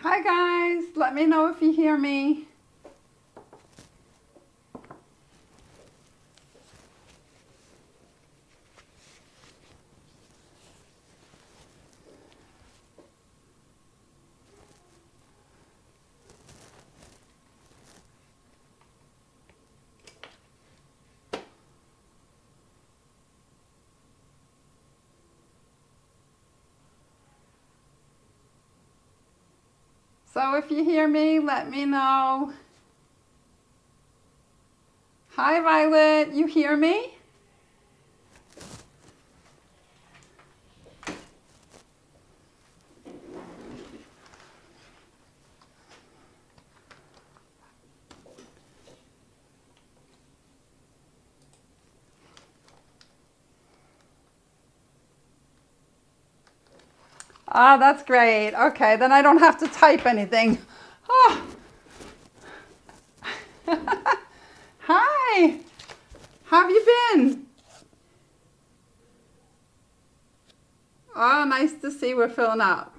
Hi guys, let me know if you hear me. So if you hear me, let me know. Hi Violet, you hear me? Ah, that's great. Okay, then I don't have to type anything. Oh. Hi, how have you been? Oh, nice to see we're filling up.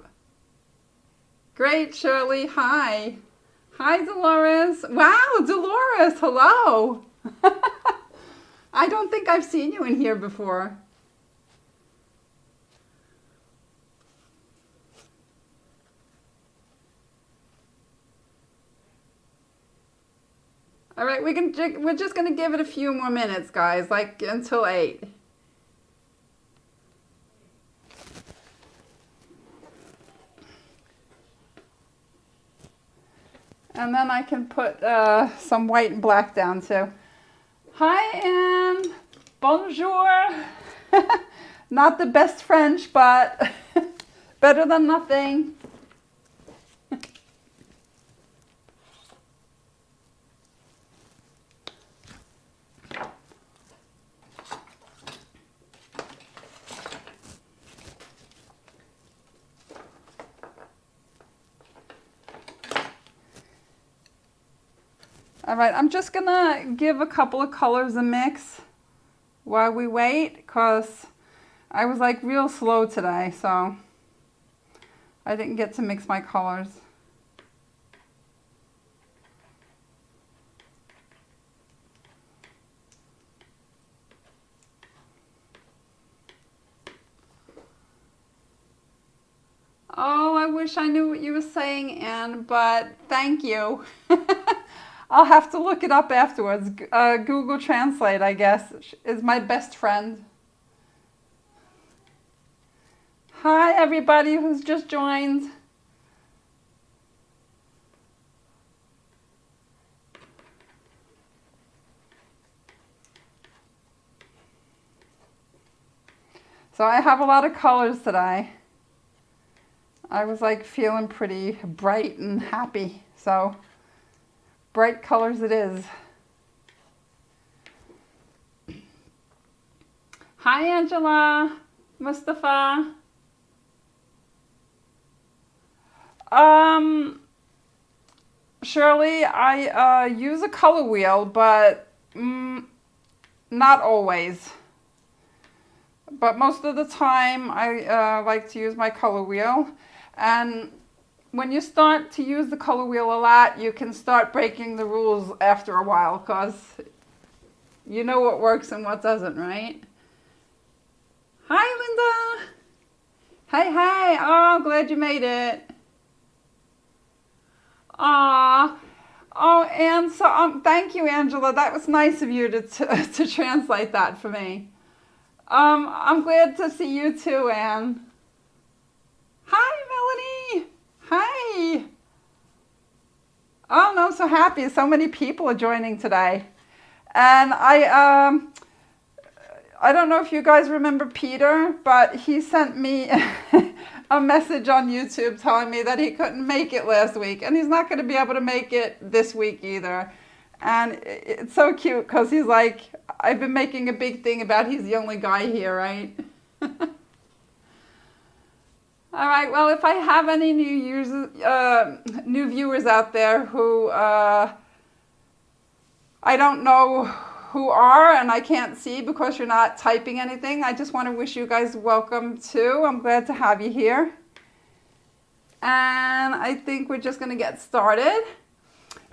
Great, Shirley. Hi. Hi, Dolores. Wow, Dolores, hello. I don't think I've seen you in here before. All right, we're just going to give it a few more minutes, guys, like until 8. And then I can put some white and black down too. Hi, Anne. Bonjour. Not the best French, but better than nothing. All right, I'm just gonna give a couple of colors a mix while we wait, because I was like real slow today, so I didn't get to mix my colors. Oh, I wish I knew what you were saying, Anne, but thank you. I'll have to look it up afterwards. Google Translate, I guess, is my best friend. Hi, everybody who's just joined. So I have a lot of colors today. I was like feeling pretty bright and happy, so bright colors it is. Hi, Angela, Mustafa. Shirley, I use a color wheel, but not always. But most of the time, I like to use my color wheel. And when you start to use the color wheel a lot, you can start breaking the rules after a while, because you know what works and what doesn't, right? Hi, Linda. Hey. Oh, glad you made it. Aw. Oh, and so thank you, Angela. That was nice of you to translate that for me. I'm glad to see you too, Anne. Hi, Melanie. Hi. Oh, no, I'm so happy. So many people are joining today. And I don't know if you guys remember Peter, but he sent me a message on YouTube telling me that he couldn't make it last week. And he's not going to be able to make it this week either. And it's so cute because he's like, I've been making a big thing about he's the only guy here, right? All right, well, if I have any new viewers out there who I don't know who are and I can't see because you're not typing anything, I just want to wish you guys welcome too. I'm glad to have you here. And I think we're just going to get started.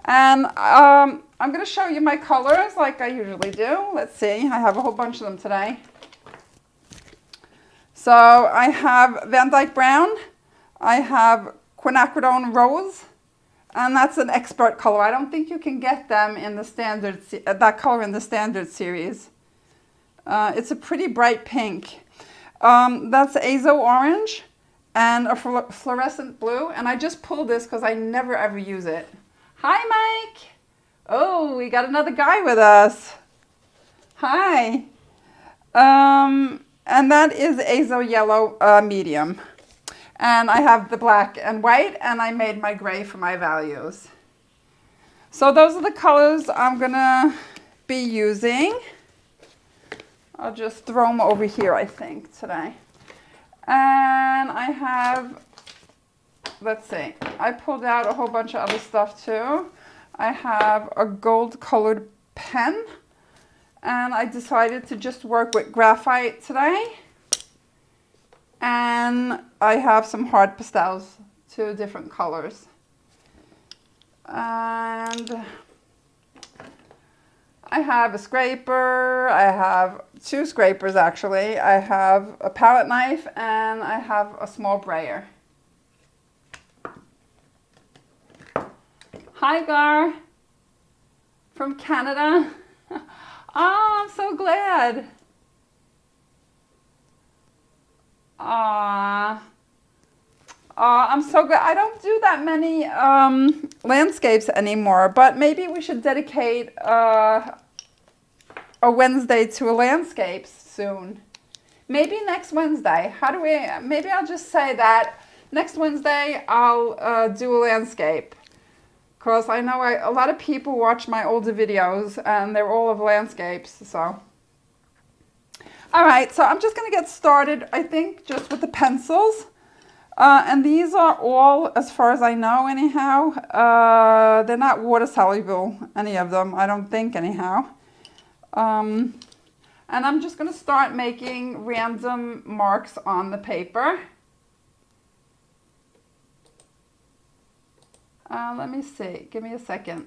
And I'm going to show you my colors like I usually do. Let's see, I have a whole bunch of them today. So I have Van Dyke Brown, I have Quinacridone Rose, and that's an expert color. I don't think you can get them in the standard, that color in the standard series. It's a pretty bright pink. That's Azo Orange and a fluorescent blue. And I just pulled this because I never ever use it. Hi, Mike. Oh, we got another guy with us. Hi. And that is Azo Yellow Medium. And I have the black and white, and I made my gray for my values. So those are the colors I'm gonna be using. I'll just throw them over here, I think, today. And I have, let's see, I pulled out a whole bunch of other stuff too. I have a gold colored pen, and I decided to just work with graphite today. And I have some hard pastels, 2 different colors. And I have a scraper, I have 2 scrapers actually. I have a palette knife and I have a small brayer. Hi Gar, from Canada. Oh, I'm so glad. I'm so glad. I don't do that many landscapes anymore, but maybe we should dedicate a Wednesday to a landscape soon. Maybe next Wednesday. Maybe I'll just say that next Wednesday I'll do a landscape. Because I know a lot of people watch my older videos and they're all of landscapes, so. All right, so I'm just going to get started, I think, just with the pencils. And these are all, as far as I know, anyhow. They're not water soluble, any of them, I don't think, anyhow. And I'm just going to start making random marks on the paper. Let me see. Give me a second.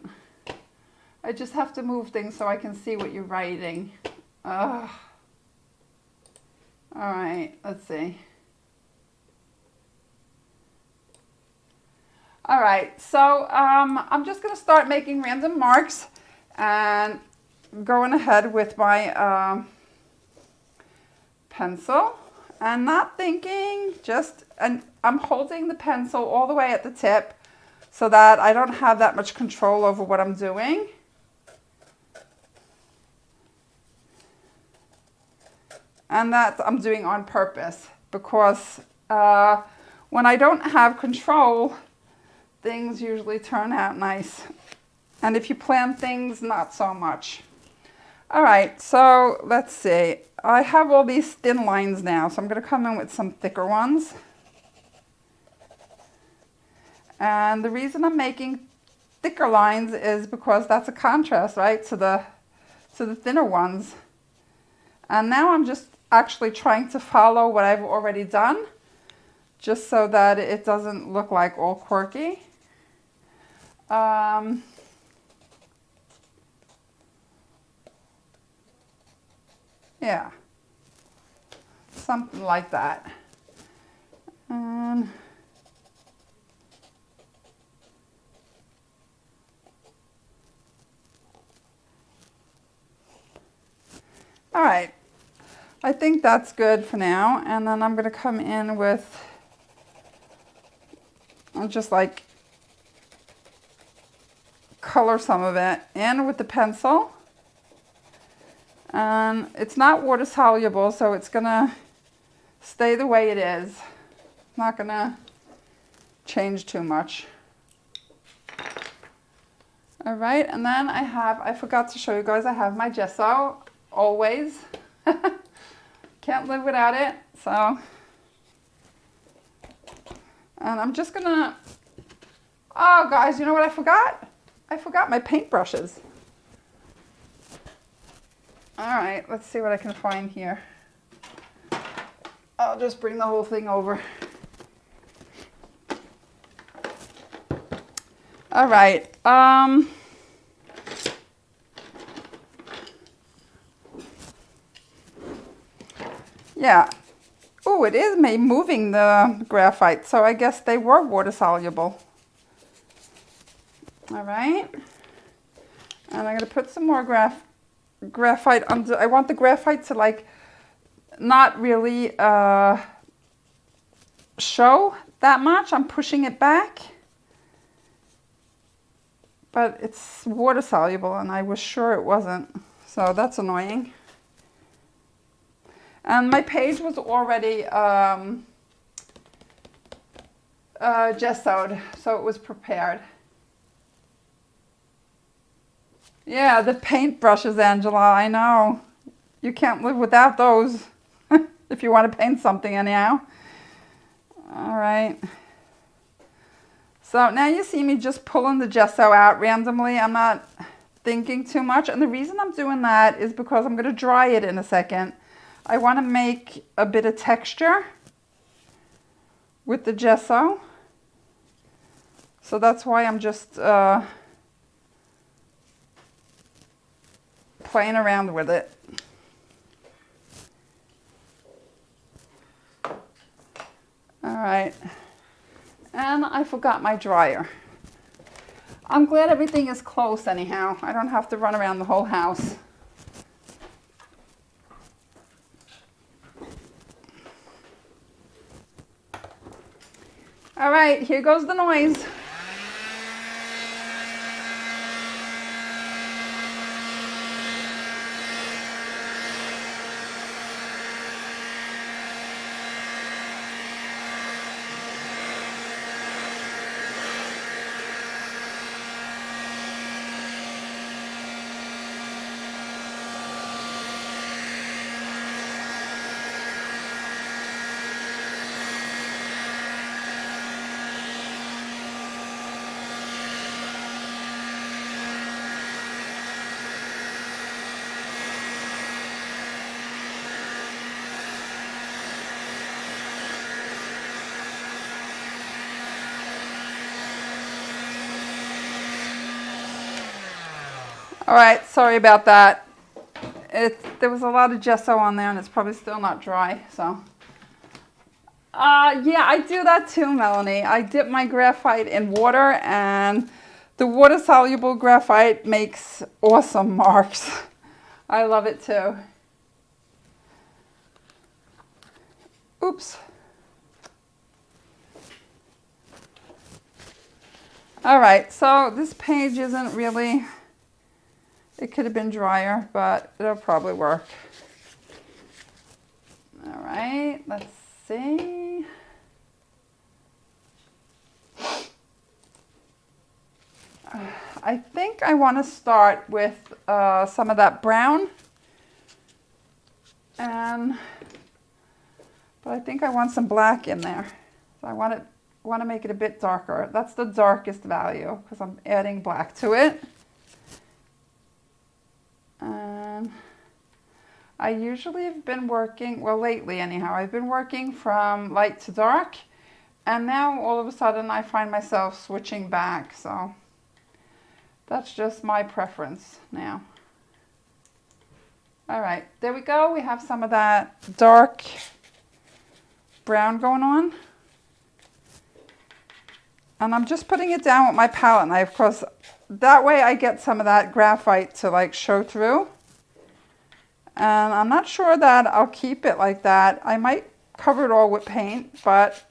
I just have to move things so I can see what you're writing. All right, let's see. All right, so I'm just going to start making random marks and going ahead with my pencil and not thinking, and I'm holding the pencil all the way at the tip so that I don't have that much control over what I'm doing. And that I'm doing on purpose because when I don't have control, things usually turn out nice. And if you plan things, not so much. All right, so let's see. I have all these thin lines now, so I'm going to come in with some thicker ones. And the reason I'm making thicker lines is because that's a contrast, right, to the thinner ones. And now I'm just actually trying to follow what I've already done, just so that it doesn't look like all quirky. Yeah, something like that. All right, I think that's good for now. And then I'm going to come in with, I'll just like color some of it in with the pencil. And it's not water soluble, so it's going to stay the way it is. Not going to change too much. All right, and then I forgot to show you guys, I have my gesso. Always. Can't live without it. So, and I'm just gonna, oh guys, you know what I forgot? I forgot my paintbrushes. All right, let's see what I can find here. I'll just bring the whole thing over. All right. Yeah. Oh, it is moving the graphite, so I guess they were water soluble. All right. And I'm going to put some more graphite under. I want the graphite to like not really show that much. I'm pushing it back. But it's water soluble and I was sure it wasn't. So that's annoying. And my page was already gessoed, so it was prepared. Yeah, the paint brushes, Angela, I know. You can't live without those if you want to paint something anyhow. All right. So now you see me just pulling the gesso out randomly. I'm not thinking too much. And the reason I'm doing that is because I'm going to dry it in a second. I want to make a bit of texture with the gesso. So that's why I'm just playing around with it. All right. And I forgot my dryer. I'm glad everything is close anyhow. I don't have to run around the whole house. All right, here goes the noise. All right, sorry about that. There was a lot of gesso on there and it's probably still not dry, so. Yeah, I do that too, Melanie. I dip my graphite in water and the water-soluble graphite makes awesome marks. I love it too. Oops. All right, so this page isn't really, it could have been drier, but it'll probably work. All right, let's see. I think I want to start with some of that brown. But I think I want some black in there. So I want to make it a bit darker. That's the darkest value because I'm adding black to it. And I usually have been working, well lately anyhow, I've been working from light to dark. And now all of a sudden I find myself switching back. So that's just my preference now. All right, there we go. We have some of that dark brown going on. And I'm just putting it down with my palette knife because that way I get some of that graphite to like show through. And I'm not sure that I'll keep it like that. I might cover it all with paint, but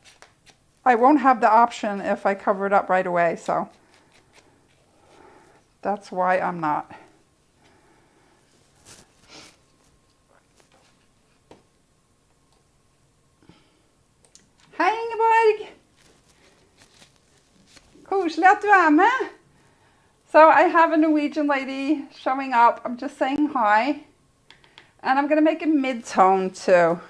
I won't have the option if I cover it up right away. So that's why I'm not. Hei Ingeborg! Koselig at du med. So I have a Norwegian lady showing up. I'm just saying hi. And I'm going to make a mid-tone too.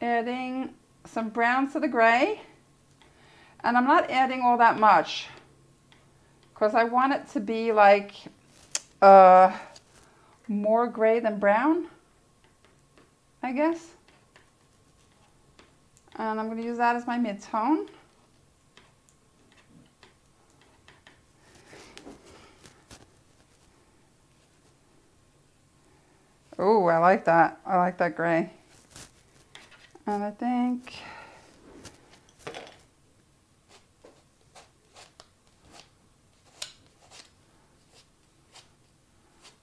Adding some brown to the gray. And I'm not adding all that much because I want it to be like more gray than brown, I guess. And I'm going to use that as my mid-tone. Oh, I like that. I like that gray. And I think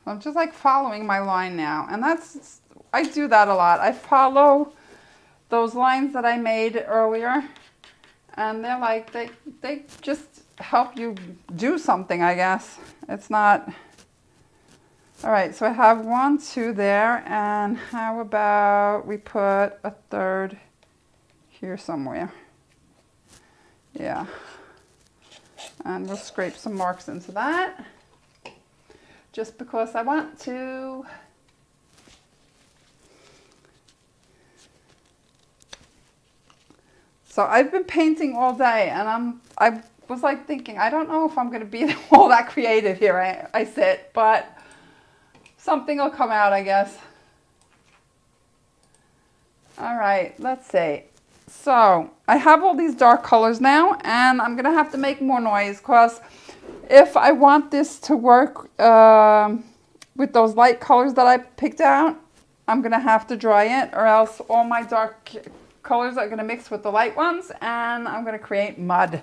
I'm just like following my line now. And I do that a lot. I follow those lines that I made earlier. And they're like, they just help you do something, I guess. It's not... All right, so I have 1, 2 there. And how about we put a third here somewhere? Yeah. And we'll scrape some marks into that. Just because I want to. So I've been painting all day, and I was like thinking, I don't know if I'm going to be all that creative here. I sit, but something will come out, I guess. All right, let's see. So I have all these dark colors now, and I'm going to have to make more noise because if I want this to work with those light colors that I picked out, I'm going to have to dry it, or else all my dark colors are going to mix with the light ones, and I'm going to create mud.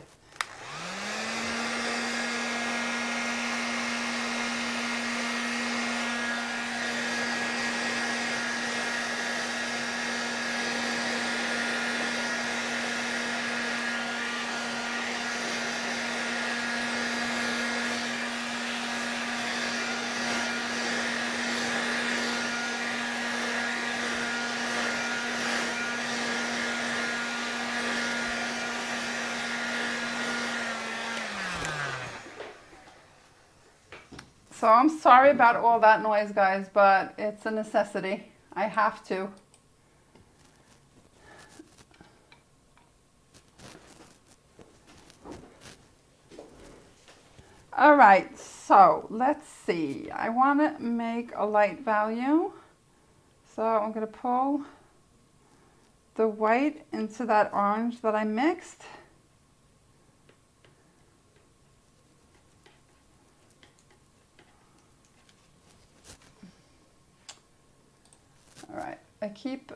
So I'm sorry about all that noise, guys, but it's a necessity. I have to. All right, so let's see. I want to make a light value. So I'm going to pull the white into that orange that I mixed. All right, I keep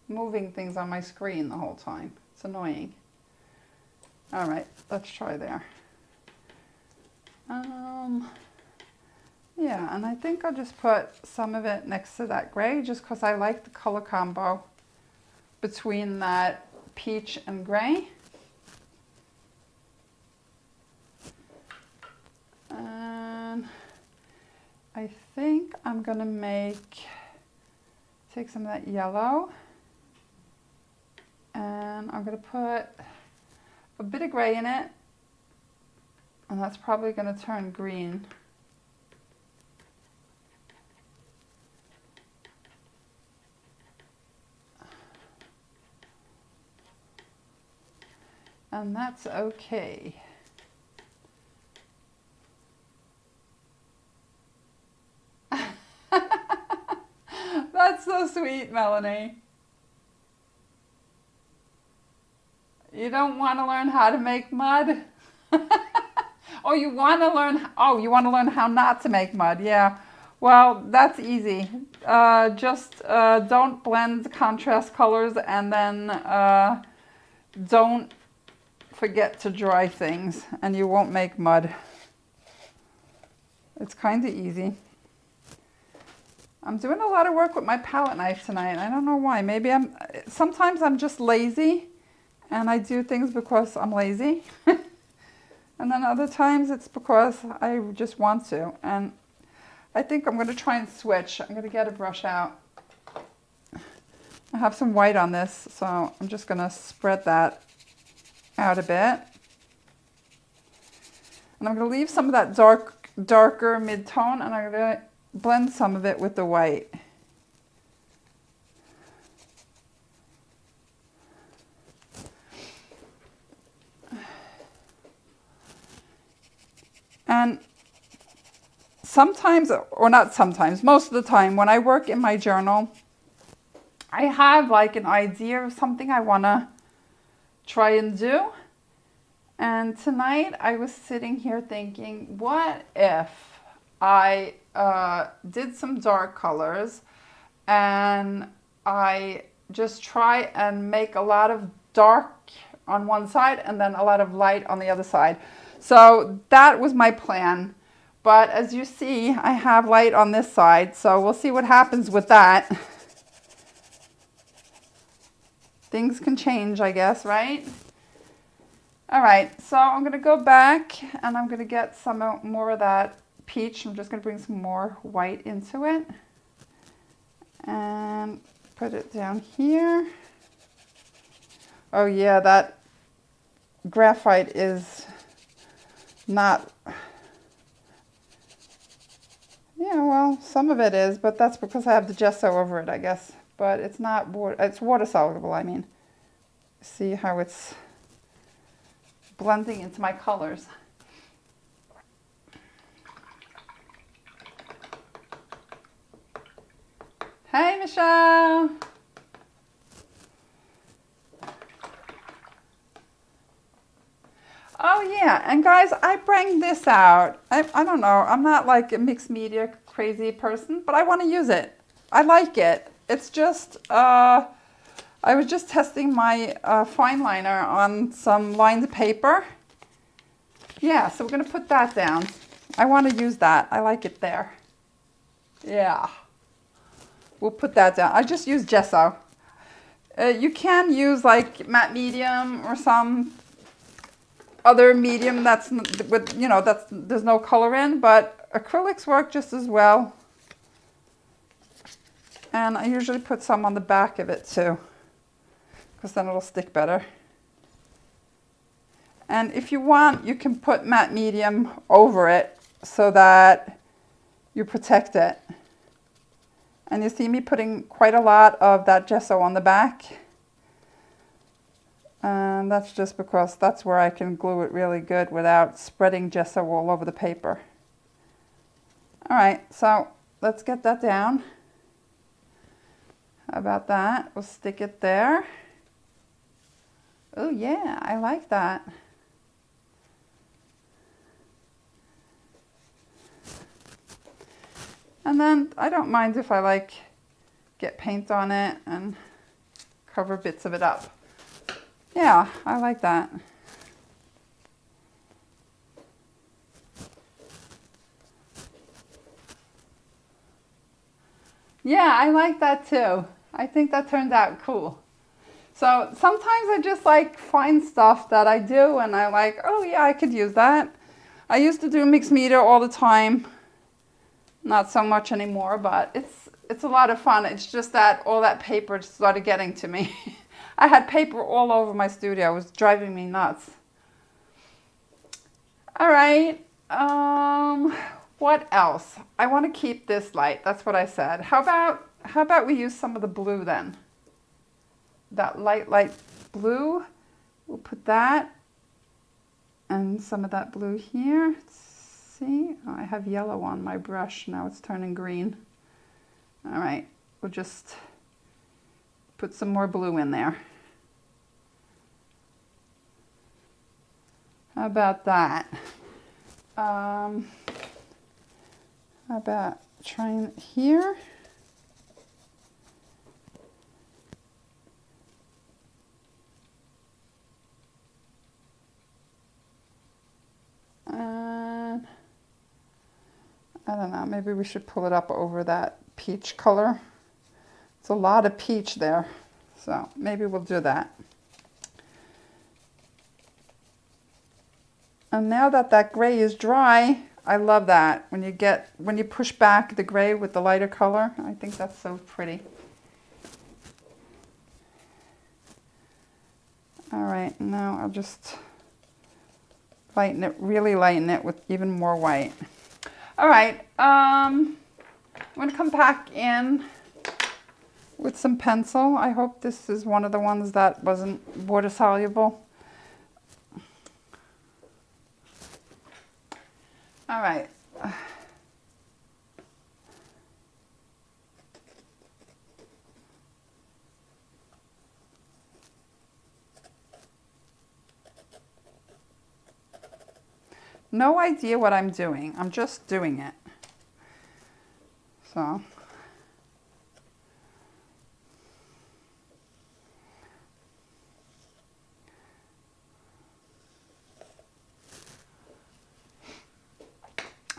moving things on my screen the whole time. It's annoying. All right, let's try there. Yeah, and I think I'll just put some of it next to that gray just because I like the color combo between that peach and gray. And I think I'm going to take some of that yellow, and I'm going to put a bit of gray in it, and that's probably going to turn green. And that's okay. That's so sweet, Melanie. You don't want to learn how to make mud? Oh, you want to learn how not to make mud. Yeah. Well, that's easy. Just don't blend contrast colors, and then don't forget to dry things, and you won't make mud. It's kind of easy. I'm doing a lot of work with my palette knife tonight. I don't know why. Maybe sometimes I'm just lazy, and I do things because I'm lazy. And then other times it's because I just want to. And I think I'm going to try and switch. I'm going to get a brush out. I have some white on this, so I'm just going to spread that out a bit. And I'm going to leave some of that darker mid-tone, and I'm going to blend some of it with the white. And sometimes, or not sometimes, most of the time when I work in my journal, I have like an idea of something I want to try and do. And tonight I was sitting here thinking, what if I did some dark colors, and I just try and make a lot of dark on one side and then a lot of light on the other side. So that was my plan. But as you see, I have light on this side, so we'll see what happens with that. Things can change, I guess, right? All right, so I'm going to go back and I'm going to get some more of that peach. I'm just going to bring some more white into it and put it down here. Oh yeah, that graphite is not, yeah, well, some of it is, but that's because I have the gesso over it, I guess. But it's not, it's water soluble, I mean. See how it's blending into my colors. Hey, Michelle. Oh yeah, and guys, I bring this out. I don't know, I'm not like a mixed media crazy person, but I want to use it. I like it. It's just, I was just testing my fine liner on some lined paper. Yeah, so we're going to put that down. I want to use that. I like it there. Yeah. We'll put that down. I just use gesso. You can use like matte medium or some other medium that's with, you know, that's there's no color in, but acrylics work just as well. And I usually put some on the back of it too, because then it'll stick better. And if you want, you can put matte medium over it so that you protect it. And you see me putting quite a lot of that gesso on the back. And that's just because that's where I can glue it really good without spreading gesso all over the paper. All right, so let's get that down. How about that? We'll stick it there. Oh yeah, I like that. And then I don't mind if I like get paint on it and cover bits of it up. Yeah, I like that. Yeah, I like that too. I think that turned out cool. So sometimes I just like find stuff that I do and I like, oh yeah, I could use that. I used to do mixed media all the time. Not so much anymore, but it's a lot of fun. It's just that all that paper started getting to me. I had paper all over my studio. It was driving me nuts. All right. What else? I want to keep this light. That's what I said. How about we use some of the blue then? That light blue. We'll put that and some of that blue here. See, oh, I have yellow on my brush. Now it's turning green. All right, we'll just put some more blue in there. How about that? How about trying here? I don't know, maybe we should pull it up over that peach color. It's a lot of peach there, so maybe we'll do that. And now that that gray is dry, I love that. When you push back the gray with the lighter color, I think that's so pretty. All right, now I'll just really lighten it with even more white. All right, I'm going to come back in with some pencil. I hope this is one of the ones that wasn't water soluble. All right. No idea what I'm doing. I'm just doing it. So.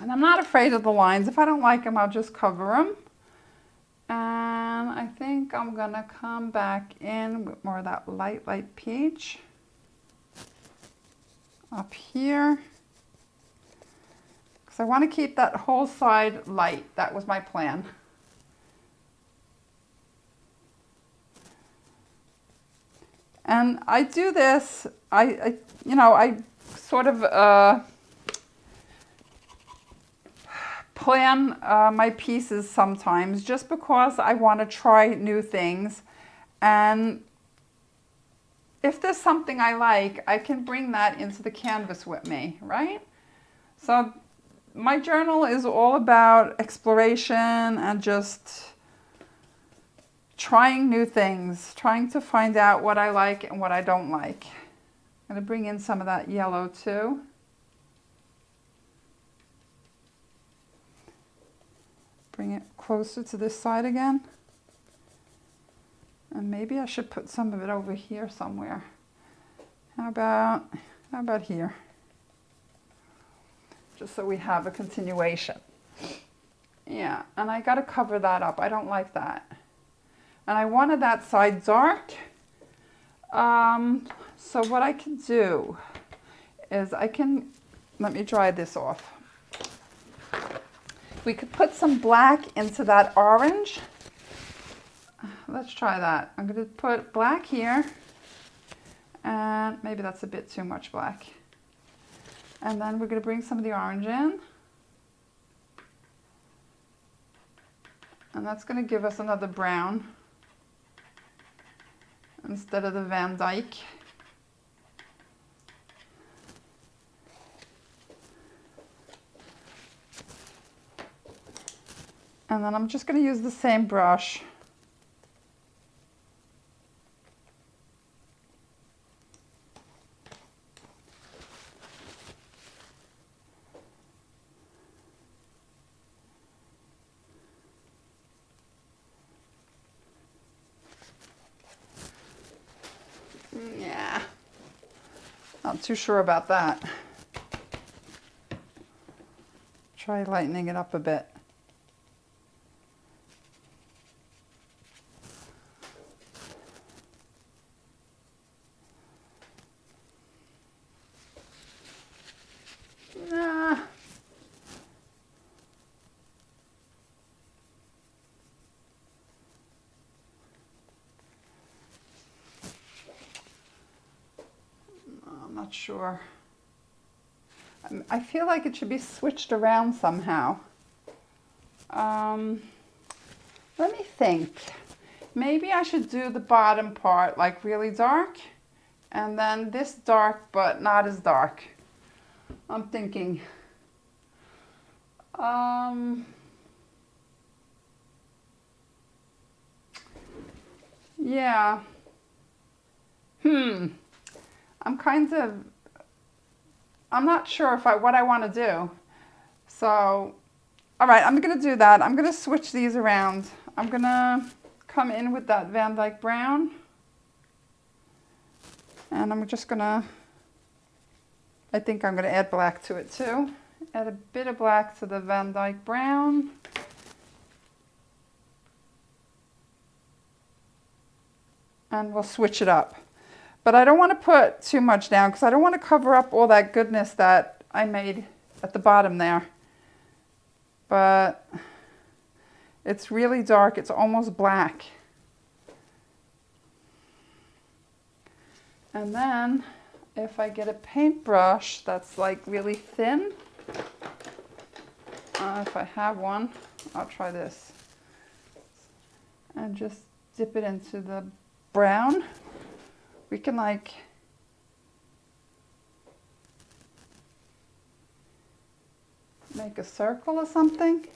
And I'm not afraid of the lines. If I don't like them, I'll just cover them. And I think I'm gonna come back in with more of that light peach up here. Because I want to keep that whole side light. That was my plan. And I do this, I sort of plan my pieces sometimes just because I want to try new things. And if there's something I like, I can bring that into the canvas with me, right? So my journal is all about exploration and just trying new things, trying to find out what I like and what I don't like. I'm going to bring in some of that yellow too. Bring it closer to this side again. And maybe I should put some of it over here somewhere. How about here? Just so we have a continuation. Yeah, and I got to cover that up. I don't like that. And I wanted that side dark. So what I can do is let me dry this off. We could put some black into that orange. Let's try that. I'm going to put black here. And maybe that's a bit too much black. And then we're going to bring some of the orange in. And that's going to give us another brown instead of the Van Dyke. And then I'm just going to use the same brush. Yeah, not too sure about that. Try lightening it up a bit. Sure. I feel like it should be switched around somehow. Let me think. Maybe I should do the bottom part like really dark and then this dark but not as dark. I'm thinking. Yeah. I'm not sure what I want to do. So, all right, I'm going to do that. I'm going to switch these around. I'm going to come in with that Van Dyke brown. And I'm just going to, I think I'm going to add black to it too. Add a bit of black to the Van Dyke brown. And we'll switch it up. But I don't want to put too much down because I don't want to cover up all that goodness that I made at the bottom there. But it's really dark. It's almost black. And then if I get a paintbrush that's like really thin, if I have one, I'll try this. And just dip it into the brown. We can like make a circle or something.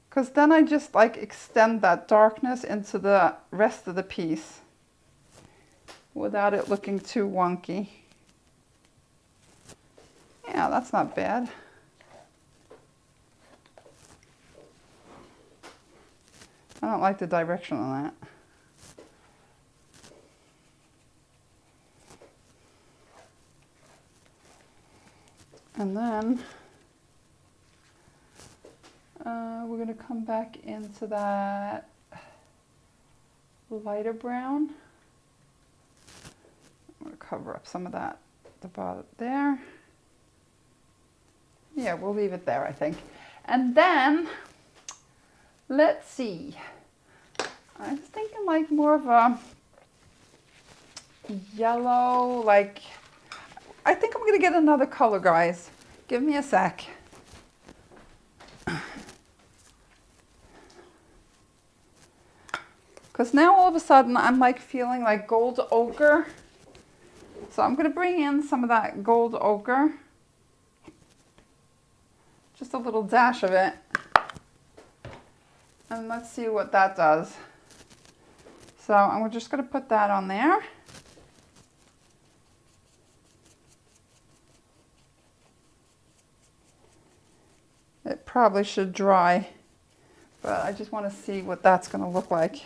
Because then I just like extend that darkness into the rest of the piece without it looking too wonky. Yeah, that's not bad. I don't like the direction on that. And then we're going to come back into that lighter brown. I'm going to cover up some of that at the bottom there. Yeah, we'll leave it there, I think. And then, let's see. I was thinking like more of a yellow, like, I think I'm going to get another color, guys. Give me a sec. Because now all of a sudden I'm like feeling like gold ochre. So I'm going to bring in some of that gold ochre. Just a little dash of it. And let's see what that does. So I'm just going to put that on there. It probably should dry, but I just want to see what that's going to look like.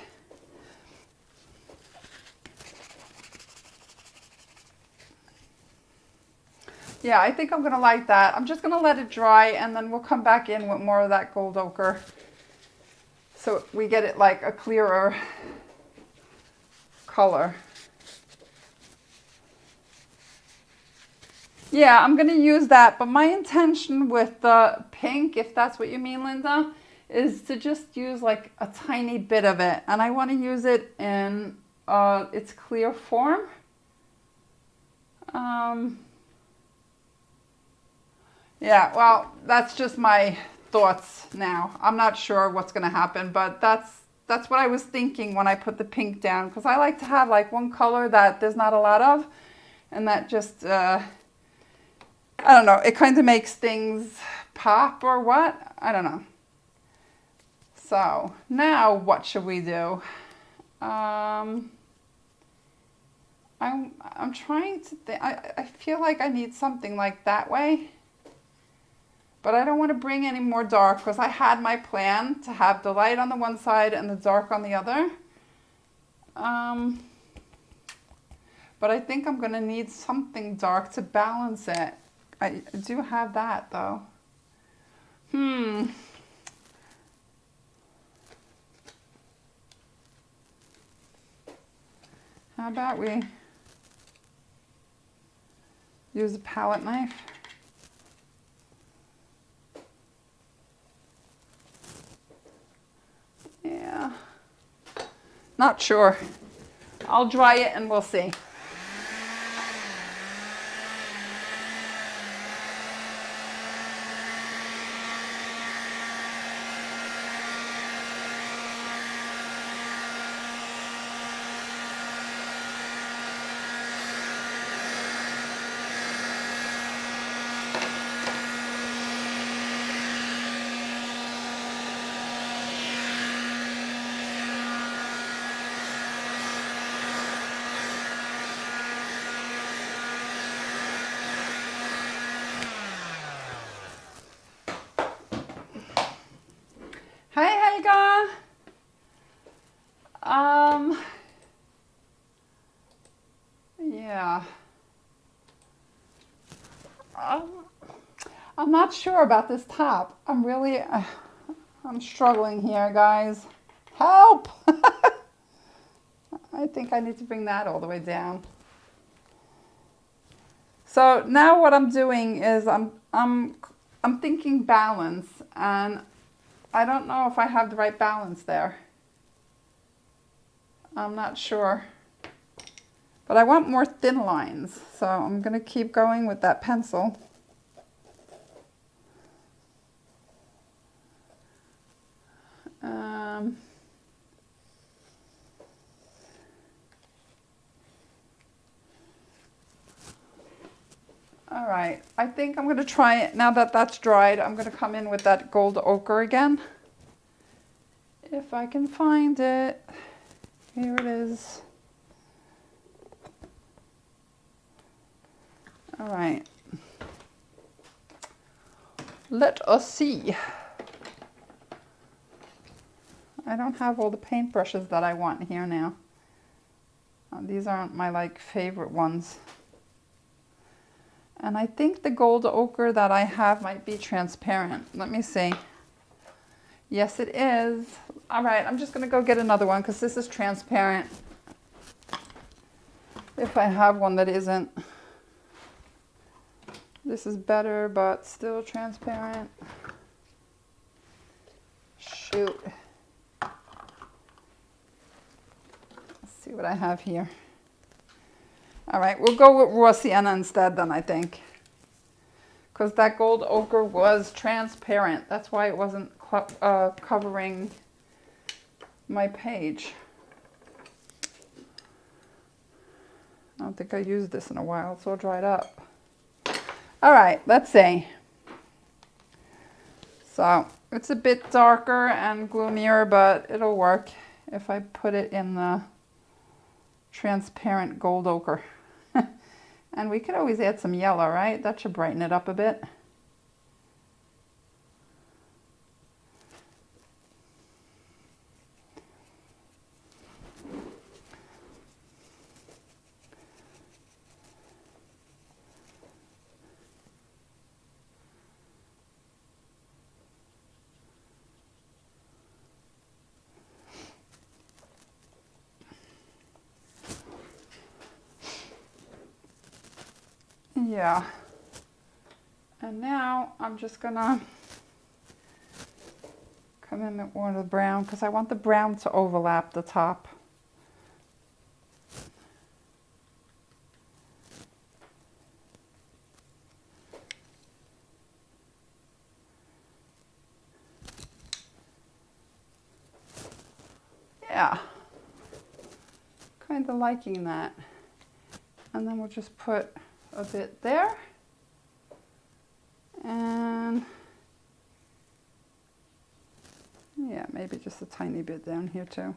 Yeah, I think I'm going to like that. I'm just going to let it dry, and then we'll come back in with more of that gold ochre. So we get it like a clearer color. Yeah, I'm going to use that, but my intention with the pink, if that's what you mean, Linda, is to just use like a tiny bit of it. And I want to use it in its clear form. Yeah, well, that's just my thoughts now. I'm not sure what's going to happen, but that's what I was thinking when I put the pink down, because I like to have like one color that there's not a lot of, and that just, I don't know, it kind of makes things pop or what? I don't know. So now what should we do? I'm trying to think. I feel like I need something like that way. But I don't want to bring any more dark, because I had my plan to have the light on the one side and the dark on the other. But I think I'm going to need something dark to balance it. I do have that though. How about we use a palette knife? Yeah, not sure. I'll dry it and we'll see. Hi, Helga. Yeah. I'm not sure about this top. I'm really, I'm struggling here, guys. Help! I think I need to bring that all the way down. So now what I'm doing is I'm thinking balance, and I don't know if I have the right balance there. I'm not sure. But I want more thin lines, so I'm going to keep going with that pencil. All right, I think I'm going to try it. Now that that's dried, I'm going to come in with that gold ochre again. If I can find it. Here it is. All right. Let us see. I don't have all the paintbrushes that I want here now. These aren't my like favorite ones. And I think the gold ochre that I have might be transparent. Let me see. Yes, it is. All right, I'm just gonna go get another one because this is transparent. If I have one that isn't. This is better, but still transparent. Shoot. Let's see what I have here. All right, we'll go with raw sienna instead then, I think. Because that gold ochre was transparent. That's why it wasn't covering my page. I don't think I used this in a while. It's all dried up. All right, let's see. So it's a bit darker and gloomier, but it'll work if I put it in the transparent gold ochre. And we could always add some yellow, right? That should brighten it up a bit. Yeah. And now I'm just gonna come in with more of the brown because I want the brown to overlap the top. Yeah. Kind of liking that. And then we'll just put a bit there. And yeah, maybe just a tiny bit down here too.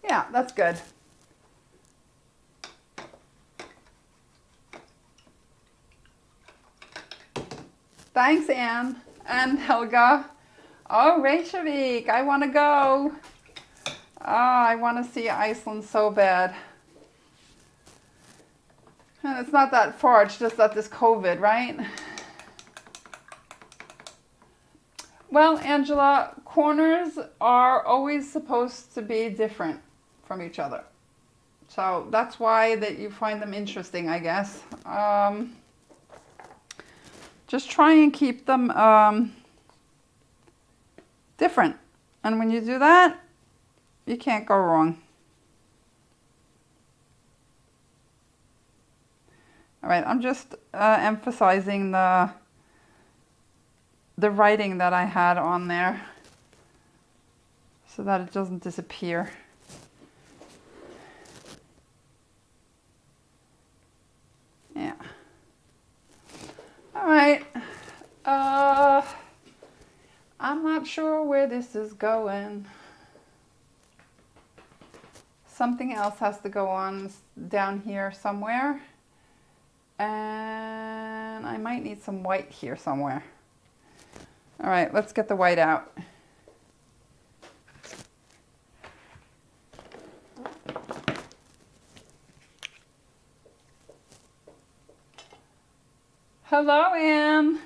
Yeah, that's good. Thanks, Anne and Helga. Oh, Reykjavik, I want to go. Oh, I want to see Iceland so bad. And it's not that far, it's just that this COVID, right? Well, Angela, corners are always supposed to be different from each other. So that's why that you find them interesting, I guess. Just try and keep them different. And when you do that, you can't go wrong. All right, I'm just emphasizing the writing that I had on there so that it doesn't disappear. Yeah. All right. I'm not sure where this is going. Something else has to go on down here somewhere. And I might need some white here somewhere. All right, let's get the white out. Hello, Anne.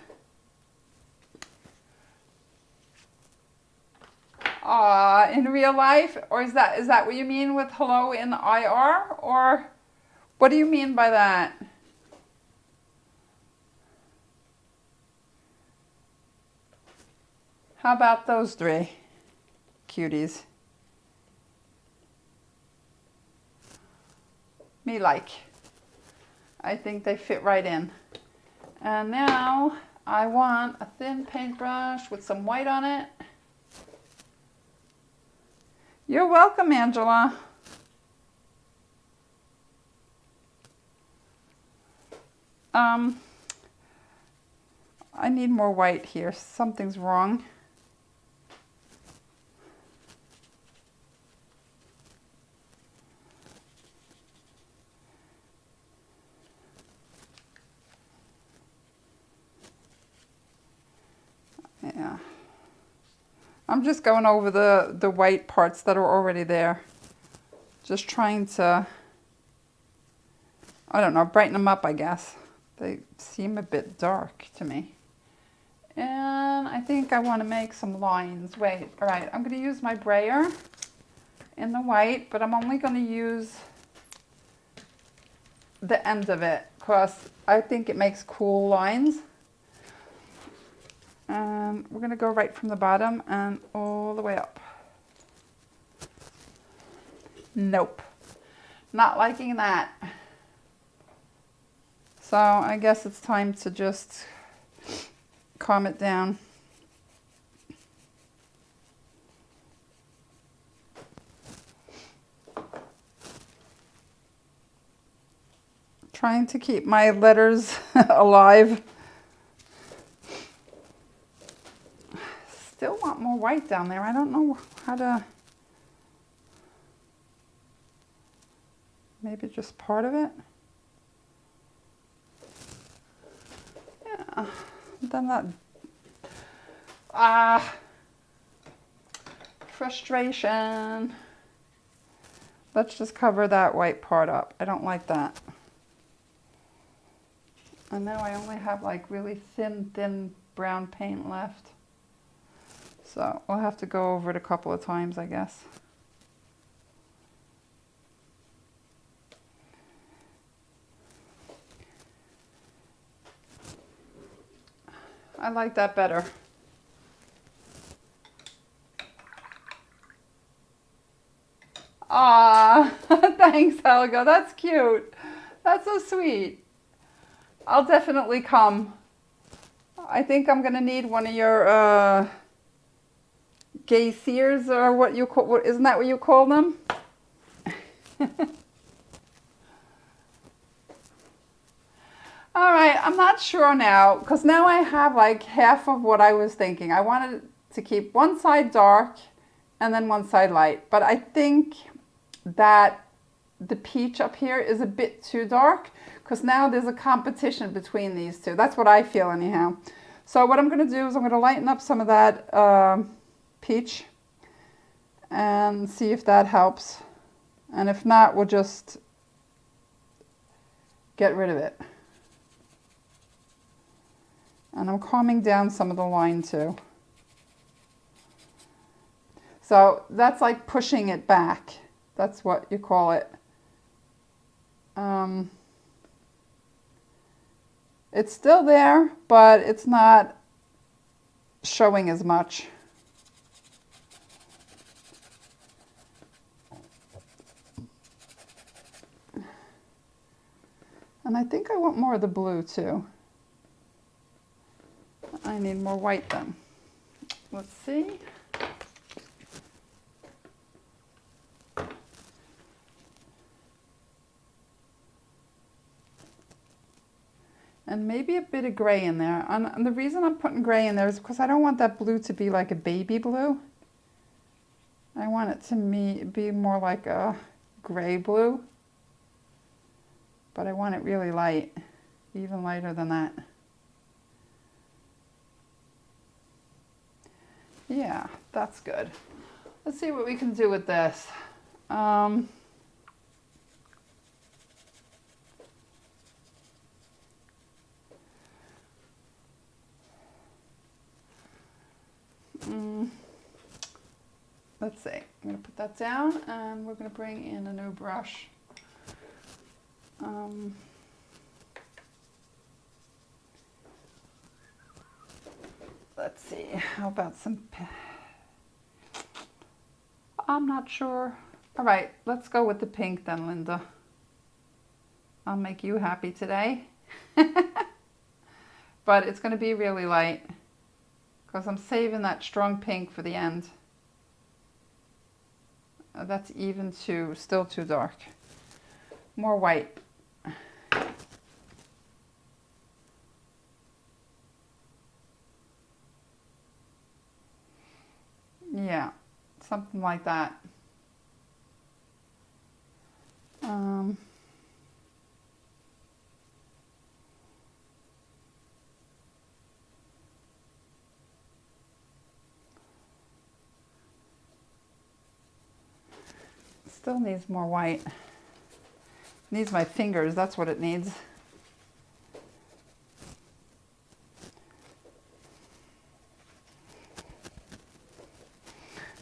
In real life, or is that what you mean with hello in IR, or what do you mean by that? How about those three cuties? Me like. I think they fit right in. And now I want a thin paintbrush with some white on it. You're welcome, Angela. I need more white here. Something's wrong. Yeah. I'm just going over the white parts that are already there. Just trying to, I don't know, brighten them up, I guess. They seem a bit dark to me. And I think I want to make some lines. Wait, all right, I'm going to use my brayer in the white, but I'm only going to use the end of it because I think it makes cool lines. And we're going to go right from the bottom and all the way up. Nope, not liking that. So I guess it's time to just calm it down. Trying to keep my letters alive. Still want more white down there. I don't know how to, maybe just part of it. Yeah, then that, frustration. Let's just cover that white part up. I don't like that. And now I only have like really thin brown paint left. So we'll have to go over it a couple of times, I guess. I like that better. Ah, thanks, Helga. That's cute. That's so sweet. I'll definitely come. I think I'm gonna need one of your geysers, or what you call, isn't that what you call them? All right, I'm not sure now, because now I have like half of what I was thinking. I wanted to keep one side dark and then one side light, but I think that the peach up here is a bit too dark, because now there's a competition between these two. That's what I feel anyhow. So what I'm going to do is I'm going to lighten up some of that peach and see if that helps. And if not, we'll just get rid of it. And I'm calming down some of the line too. So that's like pushing it back. That's what you call it. It's still there, but it's not showing as much. And I think I want more of the blue too. I need more white then. Let's see. And maybe a bit of gray in there. And the reason I'm putting gray in there is because I don't want that blue to be like a baby blue. I want it to be more like a gray blue. But I want it really light, even lighter than that. Yeah, that's good. Let's see what we can do with this. Let's see, I'm going to put that down and we're going to bring in a new brush. Let's see, how about some, I'm not sure. All right, let's go with the pink then, Linda. I'll make you happy today. But it's going to be really light because I'm saving that strong pink for the end. That's even still too dark. More white. Yeah, something like that. Still needs more white. Needs my fingers, that's what it needs.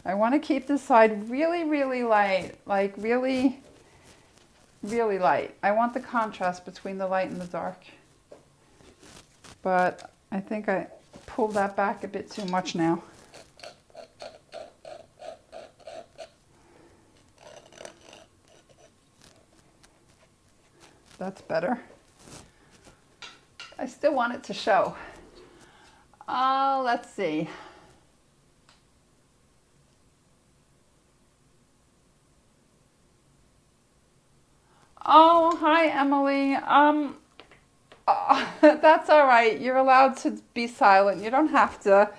I want to keep this side really, really light, like really, really light. I want the contrast between the light and the dark. But I think I pulled that back a bit too much now. That's better. I still want it to show. Let's see. Oh, hi, Emily. That's all right. You're allowed to be silent. You don't have to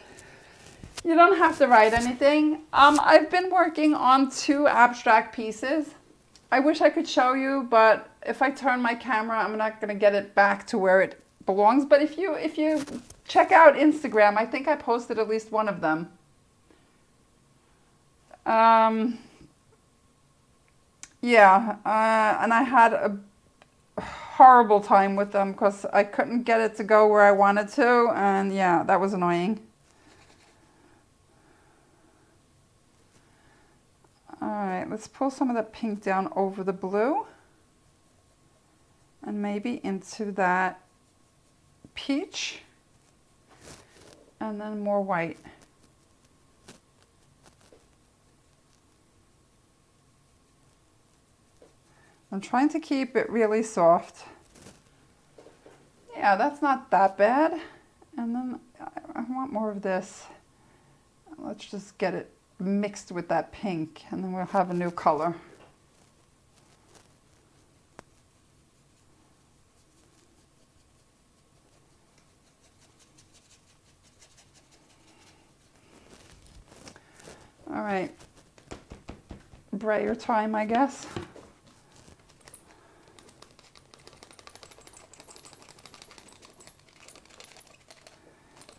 write anything. I've been working on 2 abstract pieces. I wish I could show you, but if I turn my camera, I'm not going to get it back to where it belongs. But if you check out Instagram, I think I posted at least one of them. Yeah, and I had a horrible time with them because I couldn't get it to go where I wanted to, and yeah, that was annoying. All right, let's pull some of that pink down over the blue and maybe into that peach, and then more white. I'm trying to keep it really soft. Yeah, that's not that bad. And then I want more of this. Let's just get it mixed with that pink, and then we'll have a new color. All right, brayer time, I guess.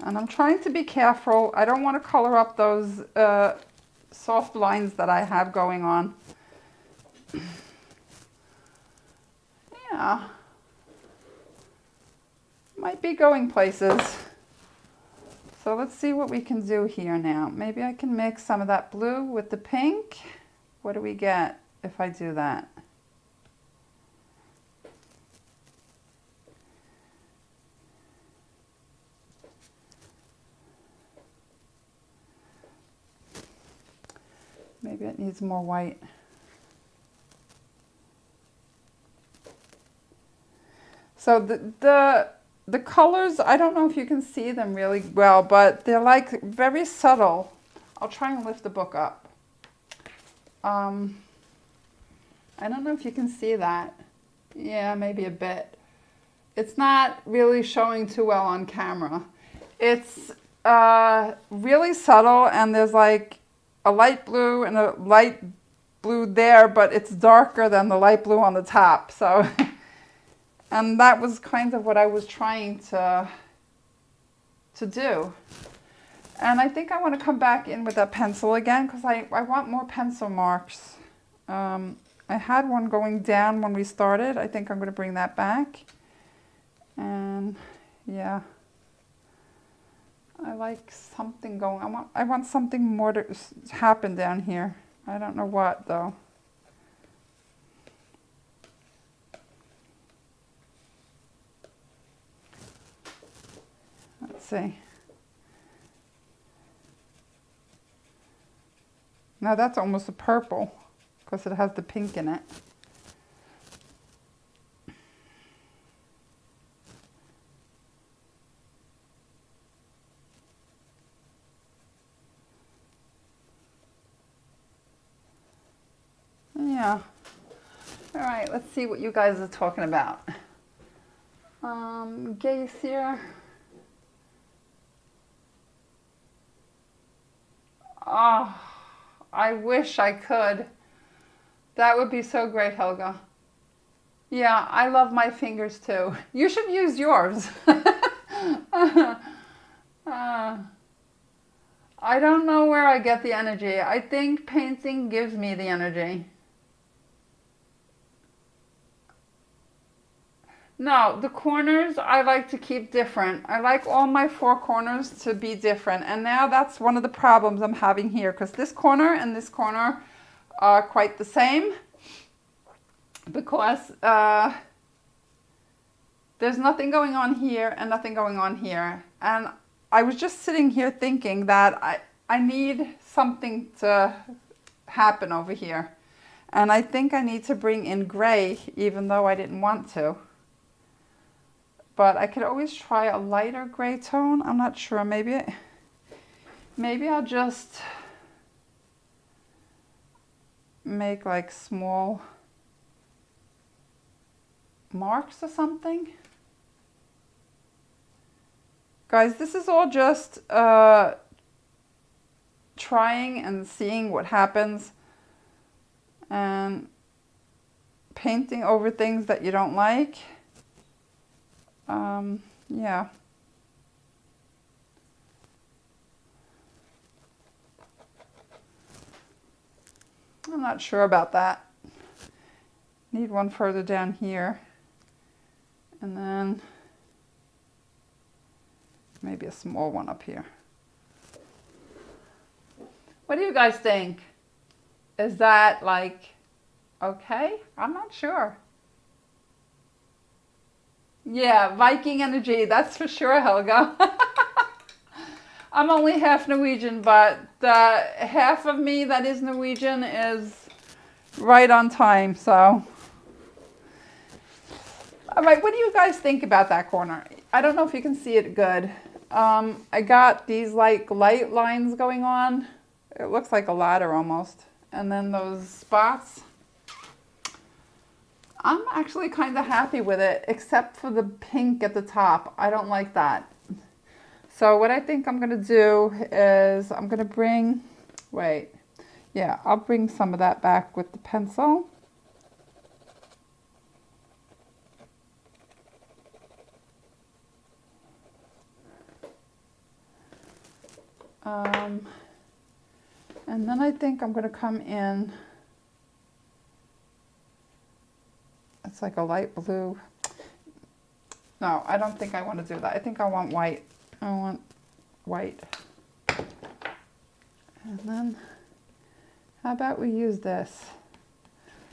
And I'm trying to be careful. I don't want to color up those soft lines that I have going on. Yeah. Might be going places. So let's see what we can do here now. Maybe I can mix some of that blue with the pink. What do we get if I do that? Maybe it needs more white. So the colors, I don't know if you can see them really well, but they're like very subtle. I'll try and lift the book up. I don't know if you can see that. Yeah, maybe a bit. It's not really showing too well on camera. It's really subtle, and there's like a light blue and a light blue there, but it's darker than the light blue on the top. So, and that was kind of what I was trying to do. And I think I want to come back in with that pencil again because I want more pencil marks. I had one going down when we started. I think I'm going to bring that back. And yeah. I like something going. I want something more to happen down here. I don't know what though. Let's see. Now that's almost a purple because it has the pink in it. Yeah. All right, let's see what you guys are talking about. Gaze here. Oh, I wish I could. That would be so great, Helga. Yeah, I love my fingers too. You should use yours. I don't know where I get the energy. I think painting gives me the energy. No, the corners I like to keep different. I like all my four corners to be different. And now that's one of the problems I'm having here, because this corner and this corner are quite the same. Because there's nothing going on here and nothing going on here. And I was just sitting here thinking that I need something to happen over here. And I think I need to bring in gray, even though I didn't want to. But I could always try a lighter gray tone. I'm not sure. Maybe I'll just make like small marks or something. Guys, this is all just trying and seeing what happens and painting over things that you don't like. Yeah. I'm not sure about that. Need one further down here. And then maybe a small one up here. What do you guys think? Is that like okay? I'm not sure. Yeah, Viking energy, that's for sure, Helga. I'm only half Norwegian, but the half of me that is Norwegian is right on time, so. All right, what do you guys think about that corner? I don't know if you can see it good. I got these like light lines going on. It looks like a ladder almost. And then those spots. I'm actually kind of happy with it, except for the pink at the top. I don't like that. So what I think I'm going to do is I'm going to bring, I'll bring some of that back with the pencil. And then I think I'm going to come in. It's like a light blue. No, I don't think I want to do that. I think I want white. I want white. And then, how about we use this?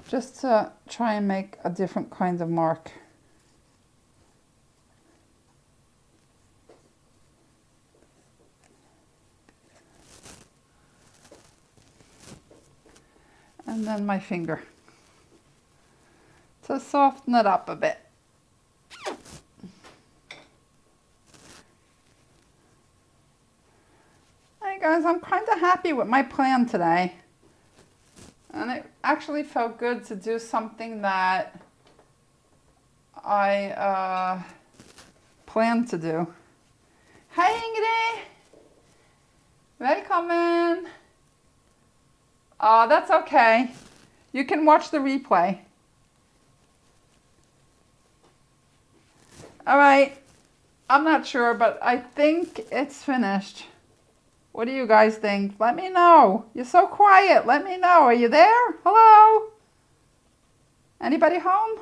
Just to try and make a different kind of mark. And then my finger. To soften it up a bit. Hey guys, I'm kind of happy with my plan today. And it actually felt good to do something that I planned to do. Hei Ingrid! Velkommen! Oh, that's okay. You can watch the replay. All right, I'm not sure, but I think it's finished. What do you guys think? Let me know. You're so quiet. Let me know. Are you there? Hello? Anybody home?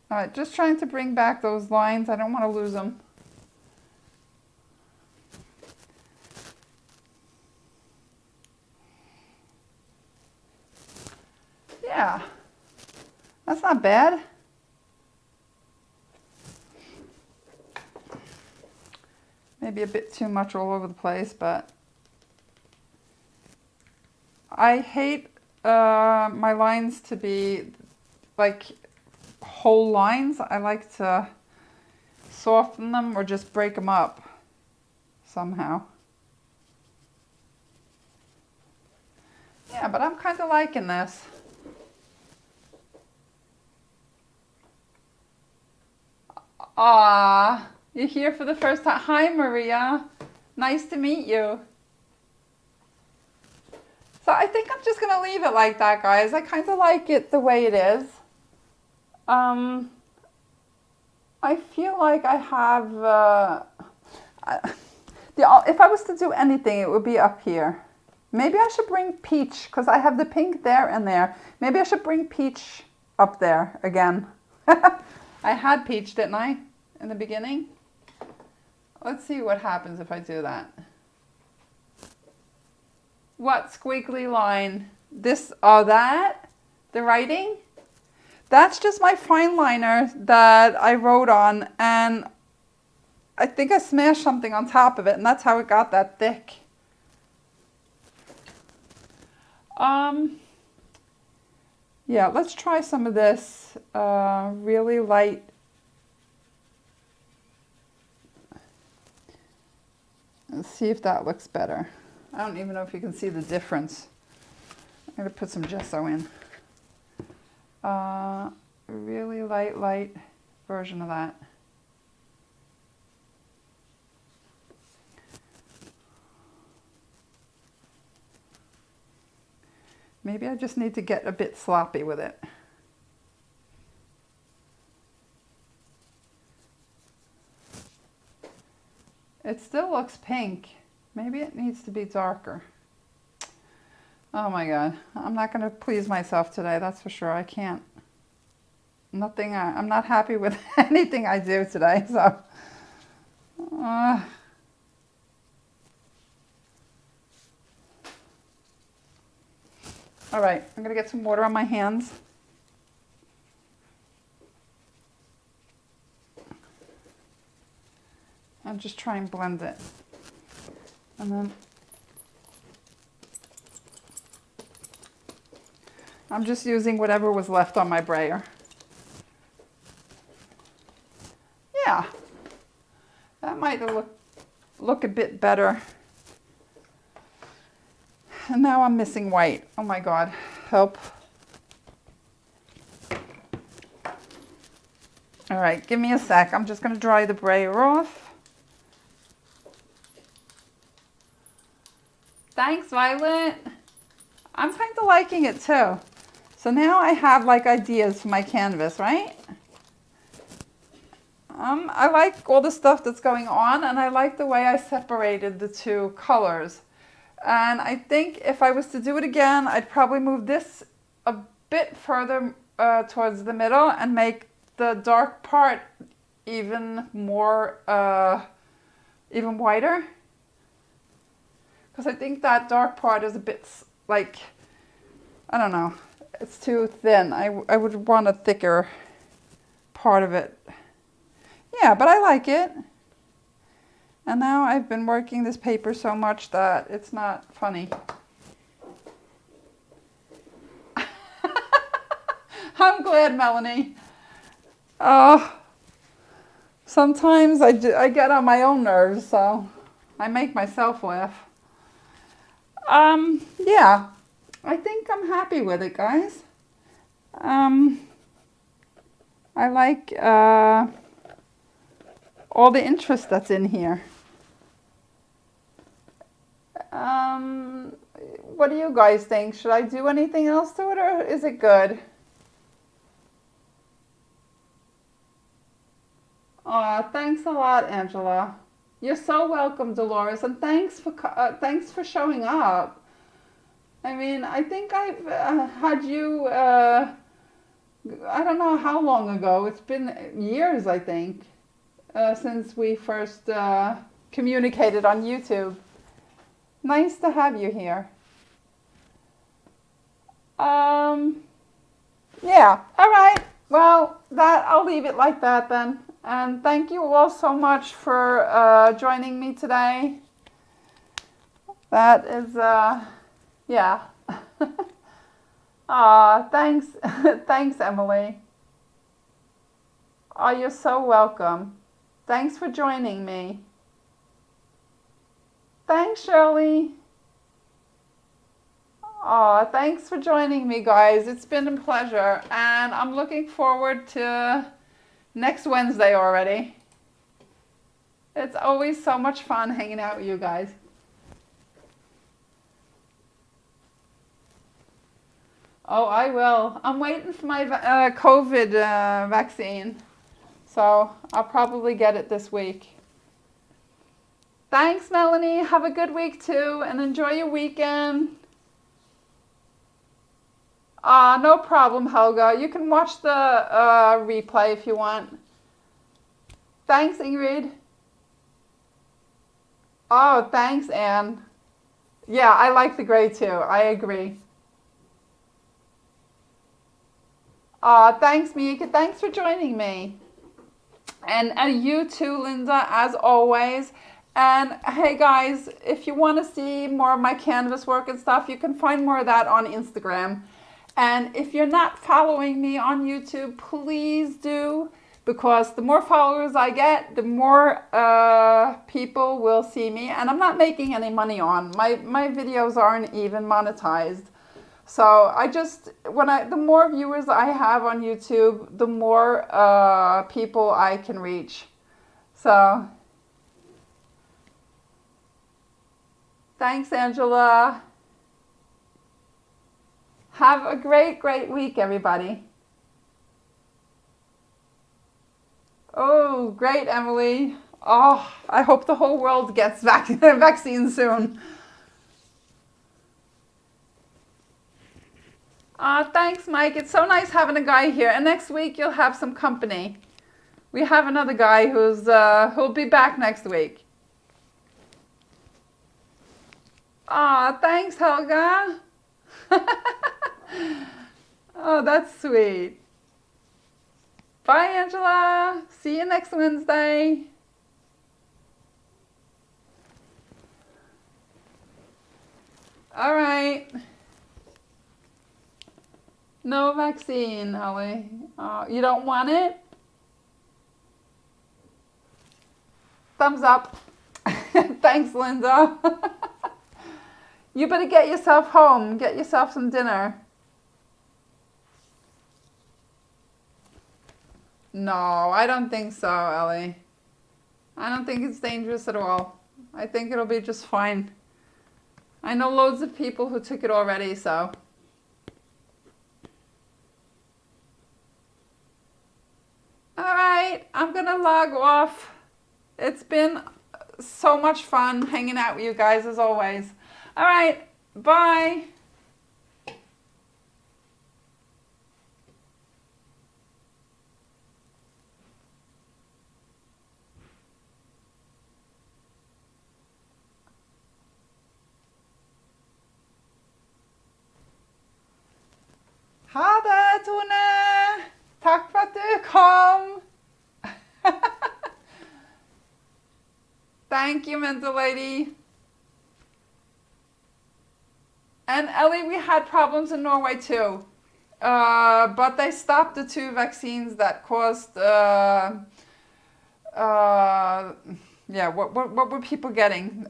All right, just trying to bring back those lines. I don't want to lose them. Yeah, that's not bad. Maybe a bit too much all over the place, but I hate my lines to be like whole lines. I like to soften them or just break them up somehow. Yeah, but I'm kind of liking this. Ah, you're here for the first time. Hi, Maria. Nice to meet you. So I think I'm just going to leave it like that, guys. I kind of like it the way it is. I feel like I have... If I was to do anything, it would be up here. Maybe I should bring peach, because I have the pink there and there. Maybe I should bring peach up there again. I had peach, didn't I, in the beginning? Let's see what happens if I do that. What squiggly line? This, oh, that? The writing? That's just my fine liner that I wrote on, and I think I smashed something on top of it, and that's how it got that thick. Yeah, let's try some of this really light. Let's see if that looks better. I don't even know if you can see the difference. I'm going to put some gesso in. Really light version of that. Maybe I just need to get a bit sloppy with it. It still looks pink. Maybe it needs to be darker. Oh my God, I'm not going to please myself today, that's for sure. I can't. I'm not happy with anything I do today, so. All right, I'm going to get some water on my hands. And just try and blend it. And then I'm just using whatever was left on my brayer. Yeah, that might look a bit better. And now I'm missing white. Oh my God, help. All right, give me a sec. I'm just gonna dry the brayer off. Thanks, Violet. I'm kind of liking it too. So now I have like ideas for my canvas, right? I like all the stuff that's going on, and I like the way I separated the two colors. And I think if I was to do it again, I'd probably move this a bit further towards the middle and make the dark part even more, even whiter. Because I think that dark part is a bit like, I don't know, it's too thin. I would want a thicker part of it. Yeah, but I like it. And now I've been working this paper so much that it's not funny. I'm glad, Melanie. Sometimes I get on my own nerves, so I make myself laugh. Yeah, I think I'm happy with it, guys. I like all the interest that's in here. What do you guys think? Should I do anything else to it, or is it good? Thanks a lot, Angela. You're so welcome, Dolores, and thanks for showing up. I mean, I think I've had you, I don't know how long ago. It's been years, I think, since we first communicated on YouTube. Nice to have you here. Yeah, all right. Well, I'll leave it like that then. And thank you all so much for joining me today. That is, yeah. Thanks, thanks, Emily. You're so welcome. Thanks for joining me. Thanks, Shirley. Thanks for joining me, guys. It's been a pleasure, and I'm looking forward to next Wednesday already. It's always so much fun hanging out with you guys. Oh, I will. I'm waiting for my COVID vaccine, so I'll probably get it this week. Thanks, Melanie. Have a good week too, and enjoy your weekend. No problem, Helga. You can watch the replay if you want. Thanks, Ingrid. Oh, thanks, Anne. Yeah, I like the gray too. I agree. Thanks, Mika. Thanks for joining me. And you too, Linda, as always. And hey guys, if you want to see more of my canvas work and stuff, you can find more of that on Instagram. And if you're not following me on YouTube, please do, because the more followers I get, the more people will see me. And I'm not making any money on my videos aren't even monetized. So the more viewers I have on YouTube, the more people I can reach. So thanks, Angela. Have a great, great week, everybody. Oh, great, Emily. Oh, I hope the whole world gets vaccine soon. Thanks, Mike. It's so nice having a guy here. And next week you'll have some company. We have another guy who'll be back next week. Thanks, Helga. Oh, that's sweet. Bye, Angela. See you next Wednesday. All right. No vaccine, Holly. You don't want it? Thumbs up. Thanks, Linda. You better get yourself home. Get yourself some dinner. No, I don't think so, Ellie. I don't think it's dangerous at all. I think it'll be just fine. I know loads of people who took it already, so. All right, I'm gonna log off. It's been so much fun hanging out with you guys as always. All right, bye. Ha det, Tone! Tack för att du kom! Thank you, mental lady. And Ellie, we had problems in Norway too. But they stopped the 2 vaccines that caused, what were people getting?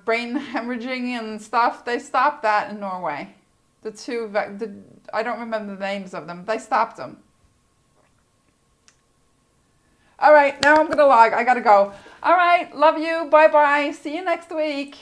Brain hemorrhaging and stuff. They stopped that in Norway. I don't remember the names of them. They stopped them. All right, now I'm going to log. I got to go. All right, love you. Bye-bye. See you next week.